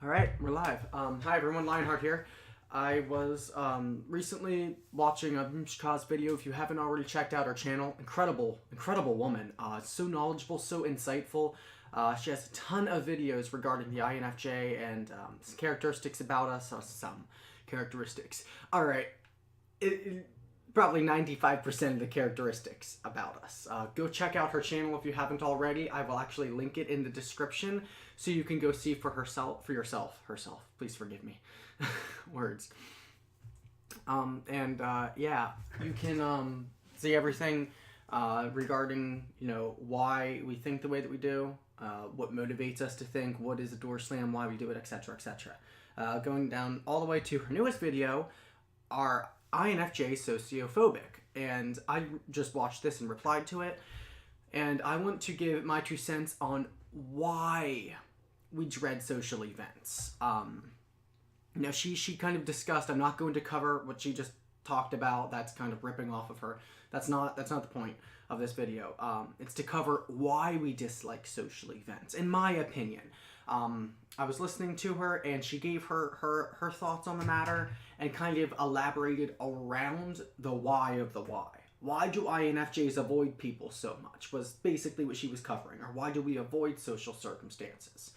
All right, we're live. Hi everyone, Lionheart here. I was recently watching a Boom Shikha's video. If you haven't already checked out her channel, incredible woman. So knowledgeable, so insightful. She has a ton of videos regarding the INFJ and some characteristics about us. Some characteristics. All right, probably 95% of the characteristics about us. Go check out her channel if you haven't already. I will actually link it in the description so you can go see for yourself. Please forgive me. Words. Yeah, you can see everything regarding, why we think the way that we do, what motivates us to think, what is a door slam, why we do it, etc., etc. Going down all the way to her newest video, our INFJ sociophobic, and I just watched this and replied to it, and I want to give my 2 cents on why we dread social events. She kind of discussed. I'm not going to cover what she just talked about. That's kind of ripping off of her. That's not the point of this video. It's to cover why we dislike social events, in my opinion. I was listening to her, and she gave her thoughts on the matter and kind of elaborated around the why of the why. Why do INFJs avoid people so much was basically what she was covering. Or why do we avoid social circumstances,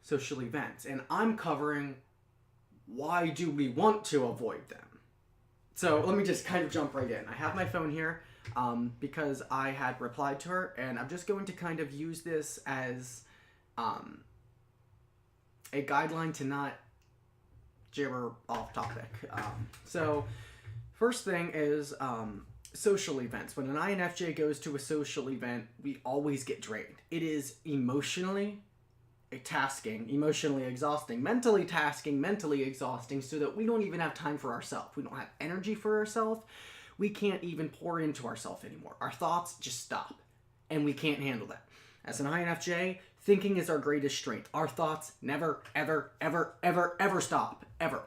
social events? And I'm covering why do we want to avoid them. So let me just kind of jump right in. I have my phone here because I had replied to her, and I'm just going to kind of use this as a guideline to not gibber off topic. So first thing is social events. When an INFJ goes to a social event, we always get drained. It is emotionally tasking, emotionally exhausting, mentally tasking, mentally exhausting, so that we don't even have time for ourselves. We don't have energy for ourselves. We can't even pour into ourselves anymore. Our thoughts just stop, and we can't handle that. As an INFJ, thinking is our greatest strength. Our thoughts never, ever, ever, ever, ever stop. Ever.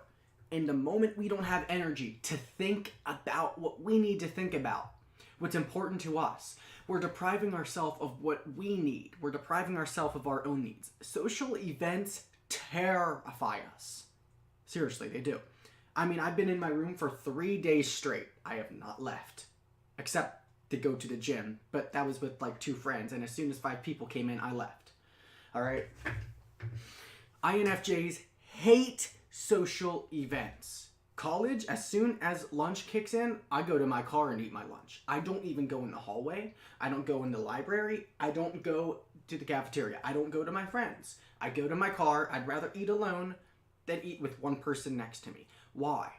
And the moment we don't have energy to think about what we need to think about, what's important to us, we're depriving ourselves of what we need. We're depriving ourselves of our own needs. Social events terrify us. Seriously, they do. I mean, I've been in my room for 3 days straight. I have not left. Except to go to the gym. But that was with like 2 friends. And as soon as 5 people came in, I left. Alright? INFJs hate social events. College, as soon as lunch kicks in, I go to my car and eat my lunch. I don't even go in the hallway. I don't go in the library. I don't go to the cafeteria. I don't go to my friends. I go to my car. I'd rather eat alone than eat with one person next to me. Why?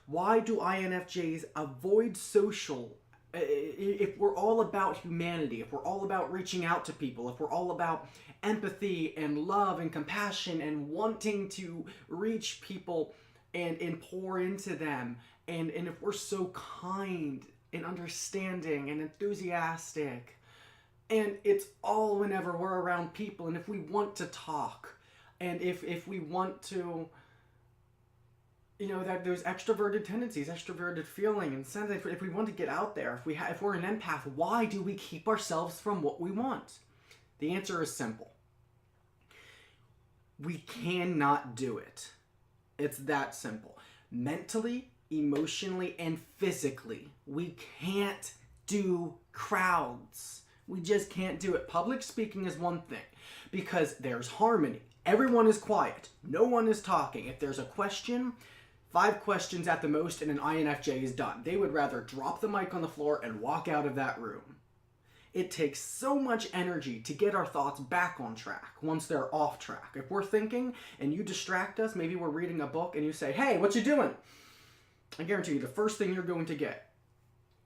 Why do INFJs avoid social? If we're all about humanity, if we're all about reaching out to people, if we're all about empathy and love and compassion and wanting to reach people and pour into them, and if we're so kind and understanding and enthusiastic, and it's all whenever we're around people, and if we want to talk, and if we want to, that those extroverted tendencies, extroverted feeling and sense, if we want to get out there, if we're an empath, why do we keep ourselves from what we want? The answer is simple. We cannot do it. It's that simple. Mentally, emotionally, and physically, we can't do crowds. We just can't do it. Public speaking is one thing because there's harmony. Everyone is quiet. No one is talking. If there's a question, 5 questions at the most, and an INFJ is done. They would rather drop the mic on the floor and walk out of that room. It takes so much energy to get our thoughts back on track once they're off track. If we're thinking and you distract us, maybe we're reading a book and you say, "Hey, what you doing?" I guarantee you the first thing you're going to get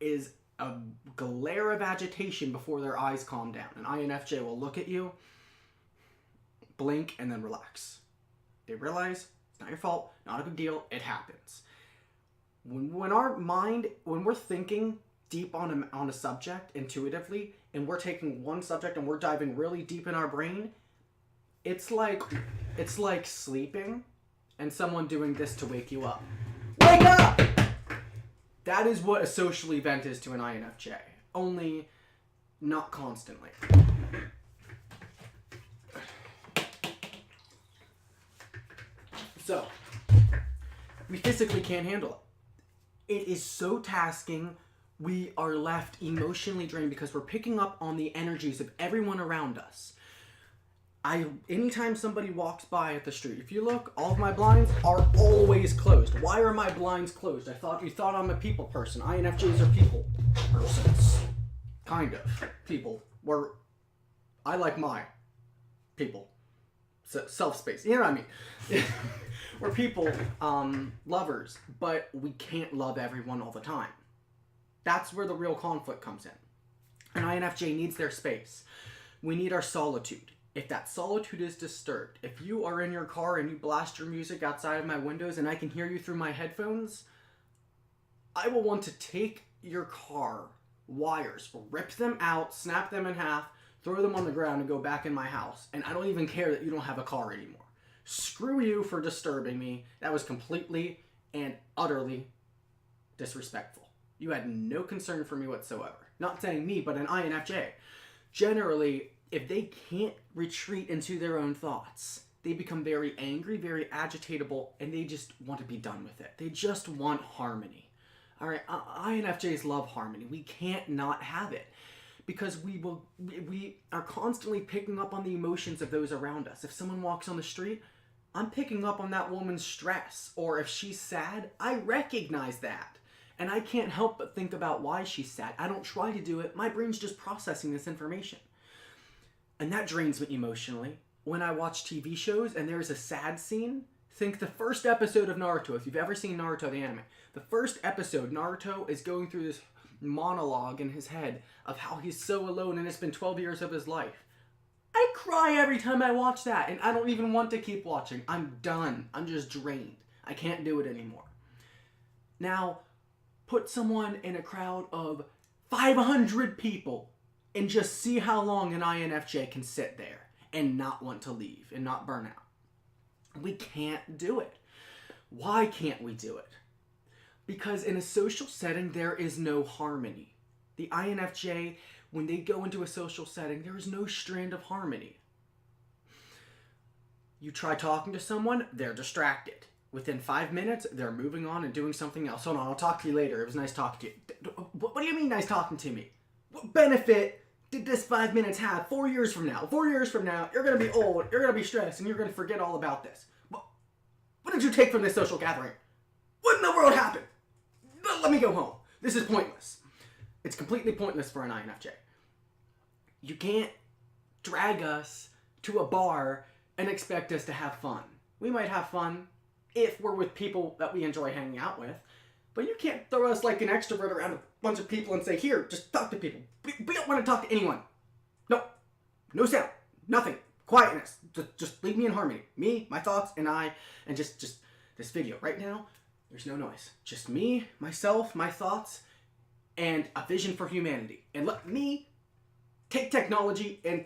is a glare of agitation before their eyes calm down. An INFJ will look at you, blink, and then relax. They realize it's not your fault, not a big deal, it happens. When our mind, when we're thinking deep on a subject intuitively, and we're taking one subject and we're diving really deep in our brain, it's like sleeping and someone doing this to wake you up. Wake up! That is what a social event is to an INFJ, only not constantly. So, we physically can't handle it. It is so tasking. We are left emotionally drained because we're picking up on the energies of everyone around us. Anytime somebody walks by at the street, if you look, all of my blinds are always closed. Why are my blinds closed? You thought I'm a people person. INFJs are people persons. Kind of. People. I like my people. Self-space. You know what I mean? We're people, lovers, but we can't love everyone all the time. That's where the real conflict comes in. An INFJ needs their space. We need our solitude. If that solitude is disturbed, if you are in your car and you blast your music outside of my windows and I can hear you through my headphones, I will want to take your car wires, rip them out, snap them in half, throw them on the ground and go back in my house. And I don't even care that you don't have a car anymore. Screw you for disturbing me. That was completely and utterly disrespectful. You had no concern for me whatsoever. Not saying me, but an INFJ. Generally, if they can't retreat into their own thoughts, they become very angry, very agitatable, and they just want to be done with it. They just want harmony. All right, INFJs love harmony. We can't not have it because we are constantly picking up on the emotions of those around us. If someone walks on the street, I'm picking up on that woman's stress, or if she's sad, I recognize that. And I can't help but think about why she's sad. I don't try to do it. My brain's just processing this information. And that drains me emotionally. When I watch TV shows and there's a sad scene, think the first episode of Naruto. If you've ever seen Naruto, the anime, the first episode, Naruto is going through this monologue in his head of how he's so alone and it's been 12 years of his life. I cry every time I watch that, and I don't even want to keep watching. I'm done. I'm just drained. I can't do it anymore. Now, put someone in a crowd of 500 people and just see how long an INFJ can sit there and not want to leave and not burn out. We can't do it. Why can't we do it? Because in a social setting, there is no harmony. The INFJ, when they go into a social setting, there is no strand of harmony. You try talking to someone, they're distracted. Within 5 minutes, they're moving on and doing something else. Hold on, I'll talk to you later. It was nice talking to you. What do you mean nice talking to me? What benefit did this 5 minutes have 4 years from now? 4 years from now, you're going to be old, you're going to be stressed, and you're going to forget all about this. What did you take from this social gathering? What in the world happened? Let me go home. This is pointless. It's completely pointless for an INFJ. You can't drag us to a bar and expect us to have fun. We might have fun if we're with people that we enjoy hanging out with, but you can't throw us like an extrovert around a bunch of people and say, here, just talk to people. We don't want to talk to anyone. No sound, nothing, quietness. Just leave me in harmony. Me, my thoughts, and I, and just this video. Right now, there's no noise. Just me, myself, my thoughts, and a vision for humanity. And let me take technology and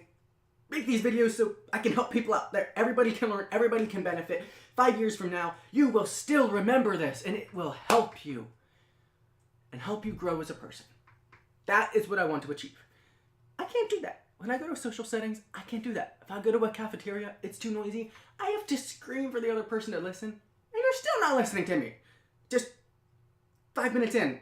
make these videos so I can help people out there. Everybody can learn, everybody can benefit. 5 years from now, you will still remember this, and it will help you. And help you grow as a person. That is what I want to achieve. I can't do that. When I go to social settings, I can't do that. If I go to a cafeteria, it's too noisy. I have to scream for the other person to listen, and they're still not listening to me. Just 5 minutes in,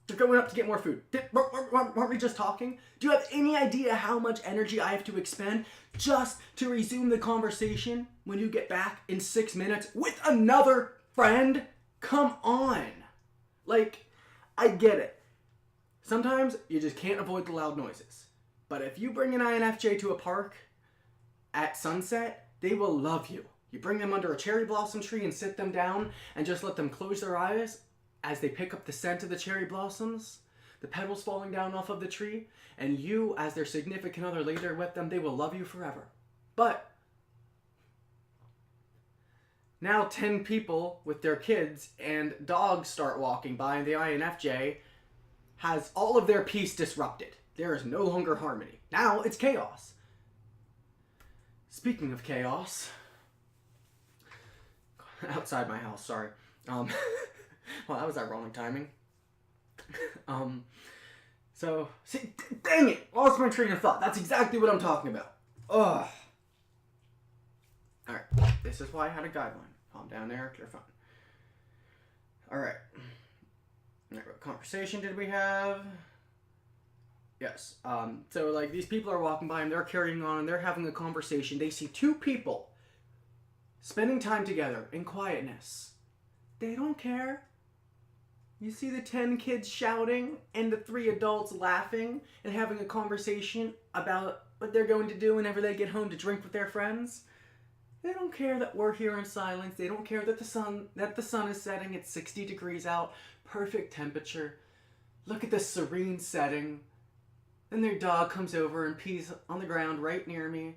they're going up to get more food. Weren't we just talking? Do you have any idea how much energy I have to expend just to resume the conversation when you get back in 6 minutes with another friend? Come on. Like, I get it. Sometimes you just can't avoid the loud noises. But if you bring an INFJ to a park at sunset, they will love you. You bring them under a cherry blossom tree and sit them down and just let them close their eyes as they pick up the scent of the cherry blossoms, the petals falling down off of the tree, and you, as their significant other, lay there with them, they will love you forever. But now 10 people with their kids and dogs start walking by, and the INFJ has all of their peace disrupted. There is no longer harmony. Now it's chaos. Speaking of chaos, outside my house, sorry. Well, that was ironic timing. So, see, dang it, lost my train of thought. That's exactly what I'm talking about. Ugh. Alright, this is why I had a guideline. Calm down, Eric. You're fine. All right. What conversation did we have? Yes. So, like, these people are walking by and they're carrying on and they're having a conversation. They see two people spending time together in quietness. They don't care. You see the 10 kids shouting and the 3 adults laughing and having a conversation about what they're going to do whenever they get home to drink with their friends. They don't care that we're here in silence. They don't care that the sun is setting. It's 60 degrees out. Perfect temperature. Look at the serene setting. Then their dog comes over and pees on the ground right near me.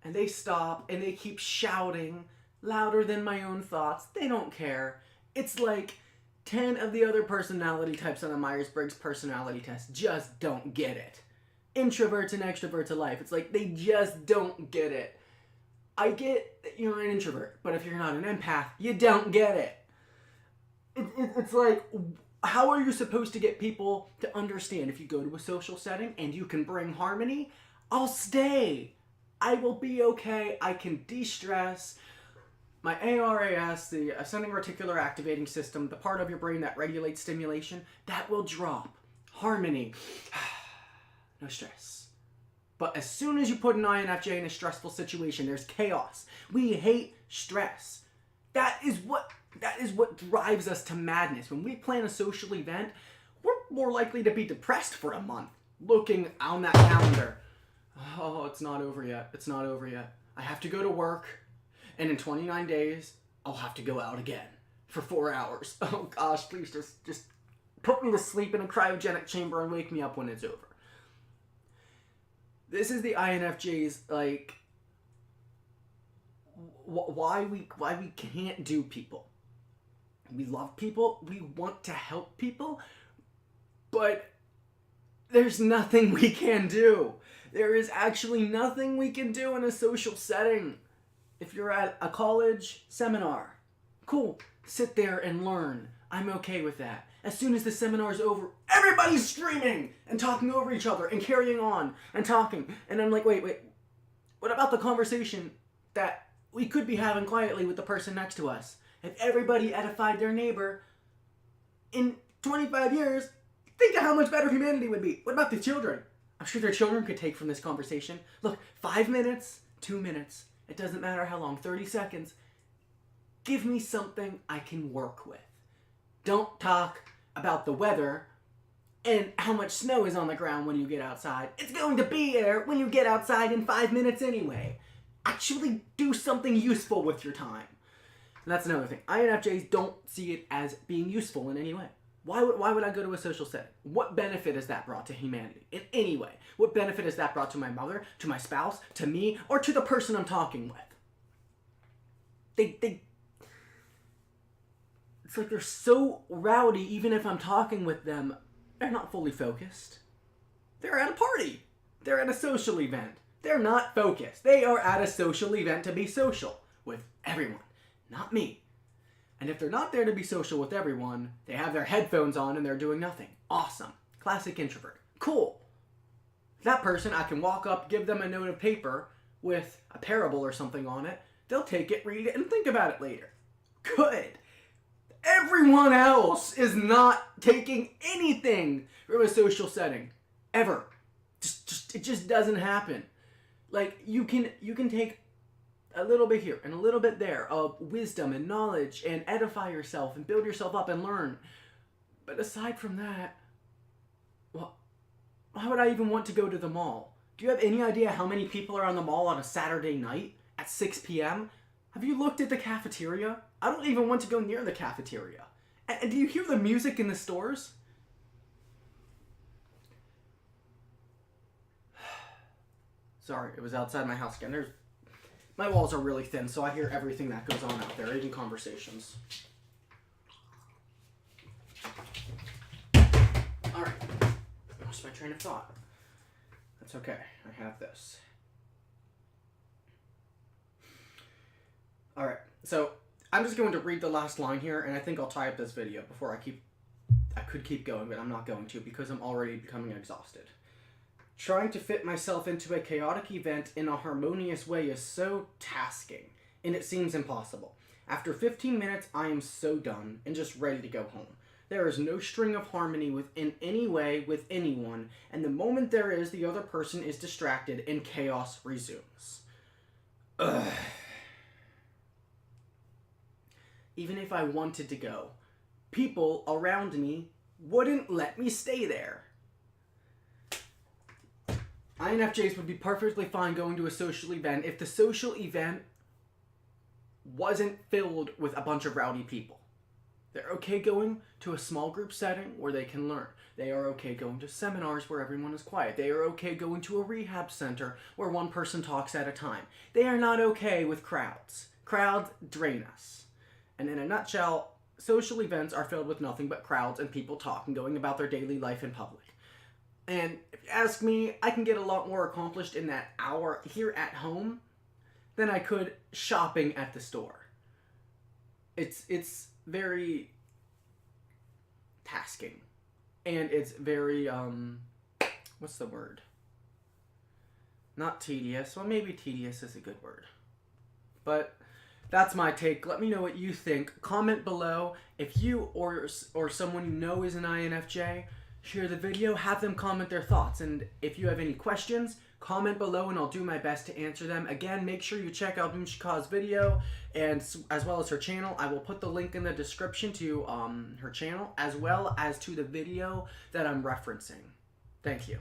And they stop and they keep shouting louder than my own thoughts. They don't care. It's like 10 of the other personality types on the Myers-Briggs personality test just don't get it. Introverts and extroverts alike. It's like they just don't get it. I get that you're an introvert, but if you're not an empath, you don't get it. It's like, how are you supposed to get people to understand if you go to a social setting and you can bring harmony? I'll stay. I will be okay. I can de-stress. My ARAS, the ascending reticular activating system, the part of your brain that regulates stimulation, that will drop. Harmony. No stress. But as soon as you put an INFJ in a stressful situation, there's chaos. We hate stress. That is what drives us to madness. When we plan a social event, we're more likely to be depressed for a month, looking on that calendar. Oh, it's not over yet. It's not over yet. I have to go to work. And in 29 days, I'll have to go out again for 4 hours. Oh gosh, please just put me to sleep in a cryogenic chamber and wake me up when it's over. This is the INFJ's, like, why we can't do people. We love people, we want to help people, but there's nothing we can do. There is actually nothing we can do in a social setting. If you're at a college seminar, cool, sit there and learn. I'm okay with that. As soon as the seminar's over, everybody's screaming and talking over each other and carrying on and talking. And I'm like, wait, what about the conversation that we could be having quietly with the person next to us? If everybody edified their neighbor, in 25 years, think of how much better humanity would be. What about the children? I'm sure their children could take from this conversation. Look, 5 minutes, 2 minutes. It doesn't matter how long, 30 seconds. Give me something I can work with. Don't talk about the weather and how much snow is on the ground when you get outside. It's going to be there when you get outside in 5 minutes anyway. Actually do something useful with your time. And that's another thing. INFJs don't see it as being useful in any way. Why would I go to a social setting? What benefit has that brought to humanity in any way? What benefit has that brought to my mother, to my spouse, to me, or to the person I'm talking with? It's like they're so rowdy, even if I'm talking with them, they're not fully focused. They're at a party. They're at a social event. They're not focused. They are at a social event to be social with everyone, not me. And if they're not there to be social with everyone, they have their headphones on and they're doing nothing. Awesome. Classic introvert. Cool. That person, I can walk up, give them a note of paper with a parable or something on it. They'll take it, read it, and think about it later. Good. Everyone else is not taking anything from a social setting. Ever. It just doesn't happen. Like, you can take a little bit here and a little bit there of wisdom and knowledge and edify yourself and build yourself up and learn. But aside from that, well, why would I even want to go to the mall? Do you have any idea how many people are on the mall on a Saturday night at 6 p.m.? Have you looked at the cafeteria? I don't even want to go near the cafeteria. And do you hear the music in the stores? Sorry, it was outside my house again. My walls are really thin, so I hear everything that goes on out there, even conversations. Alright. Lost my train of thought. That's okay. I have this. Alright, so I'm just going to read the last line here, and I think I'll tie up this video before I could keep going, but I'm not going to because I'm already becoming exhausted. Trying to fit myself into a chaotic event in a harmonious way is so tasking. and it seems impossible. After 15 minutes, I am so done and just ready to go home. There is no string of harmony in any way with anyone, and the moment there is, the other person is distracted and chaos resumes. Ugh. Even if I wanted to go, people around me wouldn't let me stay there. INFJs would be perfectly fine going to a social event if the social event wasn't filled with a bunch of rowdy people. They're okay going to a small group setting where they can learn. They are okay going to seminars where everyone is quiet. They are okay going to a rehab center where one person talks at a time. They are not okay with crowds. Crowds drain us. And in a nutshell, social events are filled with nothing but crowds and people talking, going about their daily life in public. And if you ask me, I can get a lot more accomplished in that hour here at home than I could shopping at the store. It's very tasking, and it's very what's the word? Not tedious. Well, maybe tedious is a good word, but that's my take. Let me know what you think. Comment below. If you or someone you know is an INFJ, share the video, have them comment their thoughts, and if you have any questions, comment below and I'll do my best to answer them. Again, make sure you check out Boom Shikha's video and as well as her channel. I will put the link in the description to her channel as well as to the video that I'm referencing. Thank you.